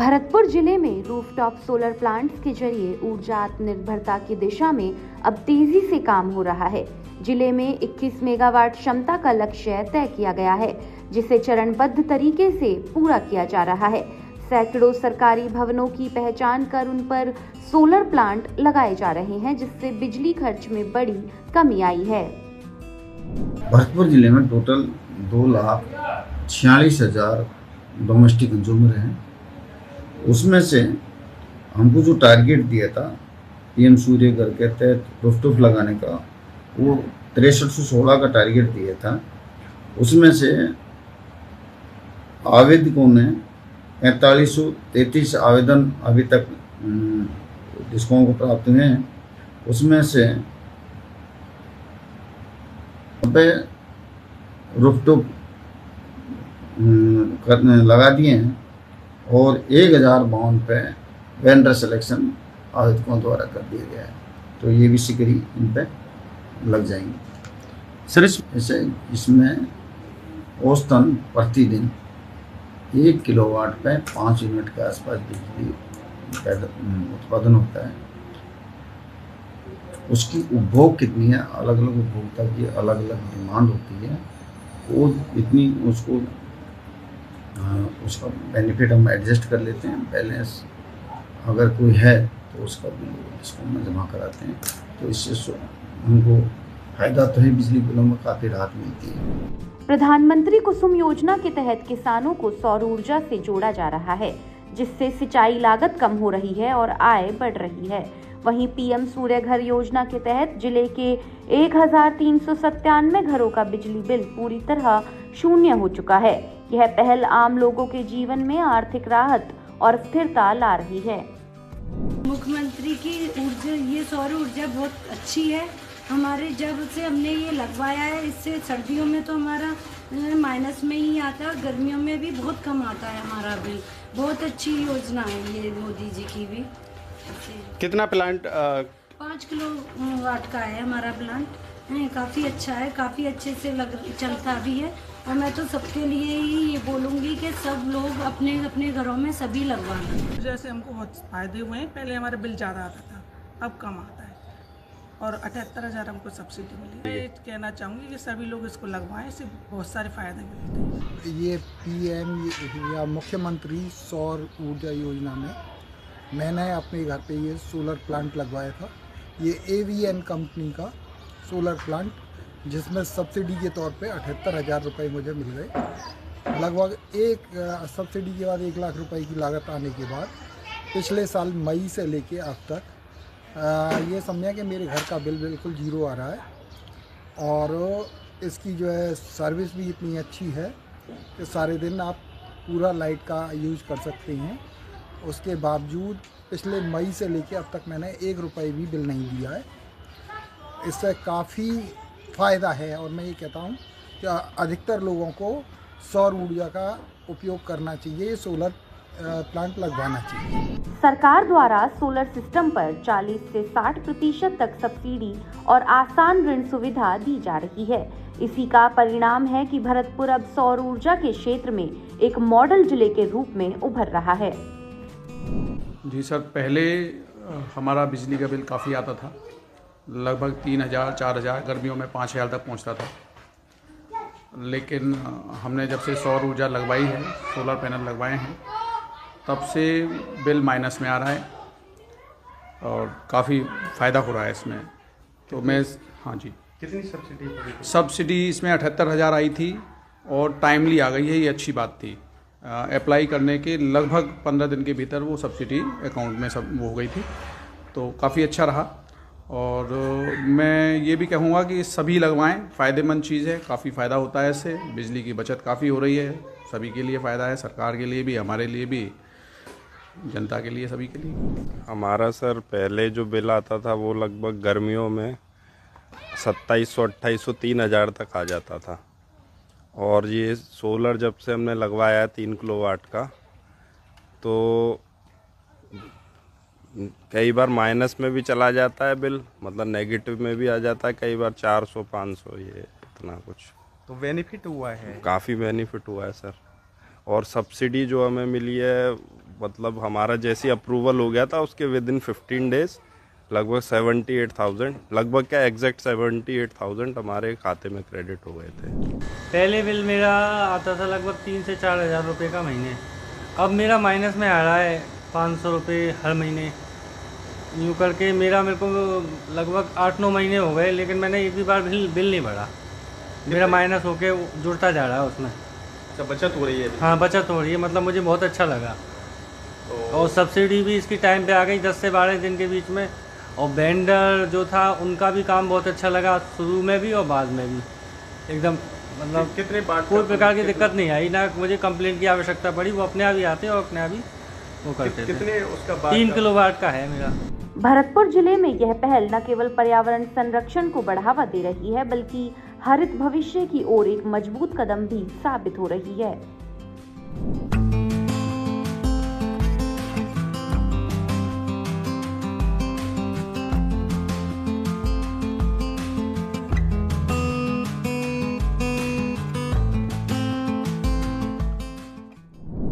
भरतपुर जिले में rooftop solar plants के जरिए ऊर्जा आत्मनिर्भरता की दिशा में अब तेजी से काम हो रहा है। जिले में 21 मेगावाट क्षमता का लक्ष्य तय किया गया है, जिसे चरणबद्ध तरीके से पूरा किया जा रहा है। सैकड़ों सरकारी भवनों की पहचान कर उन पर सोलर प्लांट लगाए जा रहे हैं, जिससे बिजली खर्च में बड़ी कमी आई है। भरतपुर जिले में टोटल 2,46,000 डोमेस्टिक कंज्यूमर हैं। उसमें से हमको जो टारगेट दिया था पीएम सूर्य घर के तहत रूफटॉप लगाने का, वो 6316 का टारगेट दिया था। उसमें से आवेदकों ने 4533 आवेदन अभी तक जिसकों को प्राप्त हुए हैं। उसमें से 90 रूफटॉप लगा दिए हैं और 1052 पे वेंडर सिलेक्शन आवेदकों द्वारा कर दिया गया है। तो ये भी सिकरी इन पे लग जाएंगे सर। इसमें औसतन प्रतिदिन 1 किलोवाट पे 5 यूनिट के आसपास बिजली उत्पादन होता है। उसकी उपभोग कितनी है, अलग अलग उपभोक्ता की अलग अलग डिमांड होती है। वो इतनी उसका बेनिफिट हम एडजस्ट कर लेते हैं। बैलेंस अगर कोई है तो उसका बिल डिस्काउंट में जमा कराते हैं। तो इससे हमको फायदा तो है, बिजली बिलों में काफ़ी राहत मिलती है। प्रधानमंत्री कुसुम योजना के तहत किसानों को सौर ऊर्जा से जोड़ा जा रहा है, जिससे सिंचाई लागत कम हो रही है और आय बढ़ रही है। वहीं पीएम सूर्य घर योजना के तहत जिले के 1397 घरों का बिजली बिल पूरी तरह शून्य हो चुका है। यह पहल आम लोगों के जीवन में आर्थिक राहत और स्थिरता ला रही है। मुख्यमंत्री की ऊर्जा, ये सौर ऊर्जा बहुत अच्छी है। हमारे जब से हमने ये लगवाया है, इससे सर्दियों में तो हमारा माइनस में ही आता, गर्मियों में भी बहुत कम आता है हमारा बिल। बहुत अच्छी योजना है ये मोदी जी की भी। कितना प्लांट? 5 किलोवाट का है हमारा प्लांट। काफ़ी अच्छा है, काफ़ी अच्छे से चलता भी है। और मैं तो सबके लिए ही ये बोलूँगी कि सब लोग अपने अपने घरों में सभी लगवाना। जैसे हमको बहुत फायदे हुए हैं। पहले हमारा बिल ज़्यादा आता था, अब कम आता है और 78,000 हमको सब्सिडी मिली। मैं कहना चाहूँगी कि सभी लोग इसको लगवाएं, इससे बहुत सारे फायदे मिलते हैं। ये पीएम या मुख्यमंत्री सौर ऊर्जा योजना में मैंने अपने घर पे ये सोलर प्लांट लगवाया था। ये AVN कंपनी का सोलर प्लांट, जिसमें सब्सिडी के तौर पे 78,000 रुपये मुझे मिल गए। लगभग एक सब्सिडी के बाद 1 लाख रुपए की लागत आने के बाद पिछले साल मई से लेके अब तक ये समझें कि मेरे घर का बिल बिल्कुल ज़ीरो आ रहा है। और इसकी जो है सर्विस भी इतनी अच्छी है कि सारे दिन आप पूरा लाइट का यूज़ कर सकते हैं। उसके बावजूद पिछले मई से लेके अब तक मैंने 1 रुपये भी बिल नहीं दिया है। इससे काफ़ी फ़ायदा है और मैं ये कहता हूँ कि अधिकतर लोगों को सौर ऊर्जा का उपयोग करना चाहिए, सोलर प्लांट लगवाना चाहिए। सरकार द्वारा सोलर सिस्टम पर 40 से 60% तक सब्सिडी और आसान ऋण सुविधा दी जा रही है। इसी का परिणाम है कि भरतपुर अब सौर ऊर्जा के क्षेत्र में एक मॉडल जिले के रूप में उभर रहा है। जी सर, पहले हमारा बिजली का बिल काफ़ी आता था, लगभग 3,000-4,000, गर्मियों में 5,000 तक पहुंचता था। लेकिन हमने जब से सौर ऊर्जा लगवाई है, सोलर पैनल लगवाए हैं, तब से बिल माइनस में आ रहा है और काफ़ी फ़ायदा हो रहा है इसमें। तो मैं हाँ जी। कितनी सब्सिडी? सब्सिडी इसमें 78,000 आई थी और टाइमली आ गई है, ये अच्छी बात थी। अप्लाई करने के लगभग 15 दिन के भीतर वो सब्सिडी अकाउंट में सब वो हो गई थी, तो काफ़ी अच्छा रहा। और मैं ये भी कहूँगा कि सभी लगवाएं, फ़ायदेमंद चीज़ है, काफ़ी फ़ायदा होता है इससे। बिजली की बचत काफ़ी हो रही है, सभी के लिए फ़ायदा है, सरकार के लिए भी, हमारे लिए भी, जनता के लिए, सभी के लिए। हमारा सर पहले जो बिल आता था वो लगभग गर्मियों में 2700, 2800, 3,000 तक आ जाता था। और ये सोलर जब से हमने लगवाया है 3 किलोवाट का, तो कई बार माइनस में भी चला जाता है बिल, मतलब नेगेटिव में भी आ जाता है, कई बार 400, 500, ये इतना कुछ। तो बेनिफिट हुआ है? काफ़ी बेनिफिट हुआ है सर। और सब्सिडी जो हमें मिली है मतलब हमारा जैसी अप्रूवल हो गया था उसके विद इन 15 डेज लगभग 78,000, लगभग क्या एग्जैक्ट 78,000 हमारे खाते में क्रेडिट हो गए थे। पहले बिल मेरा आता था लगभग 3 से 4 हज़ार रुपये का महीने, अब मेरा माइनस में आ रहा है 500 रुपये हर महीने। यूँ करके मेरे को लगभग 8-9 महीने हो गए, लेकिन मैंने एक भी बार बिल नहीं भरा। मेरा माइनस होके जुड़ता जा रहा है उसमें। अच्छा, बचत हो रही है? हाँ, बचत हो रही है, मतलब मुझे बहुत अच्छा लगा। और सब्सिडी भी इसकी टाइम पे आ गई 10 से 12 दिन के बीच में। और वेंडर जो था उनका भी काम बहुत अच्छा लगा, शुरू में भी और बाद में भी एकदम, मतलब कितने बार कोई प्रकार की दिक्कत नहीं आई, ना मुझे कंप्लेंट की आवश्यकता पड़ी। वो अपने आप ही आते और अपने आप ही वो करते थे। कितने उसका 3 किलोवाट का है मेरा। भरतपुर जिले में यह पहल न केवल पर्यावरण संरक्षण को बढ़ावा दे रही है, बल्कि हरित भविष्य की ओर एक मजबूत कदम भी साबित हो रही है।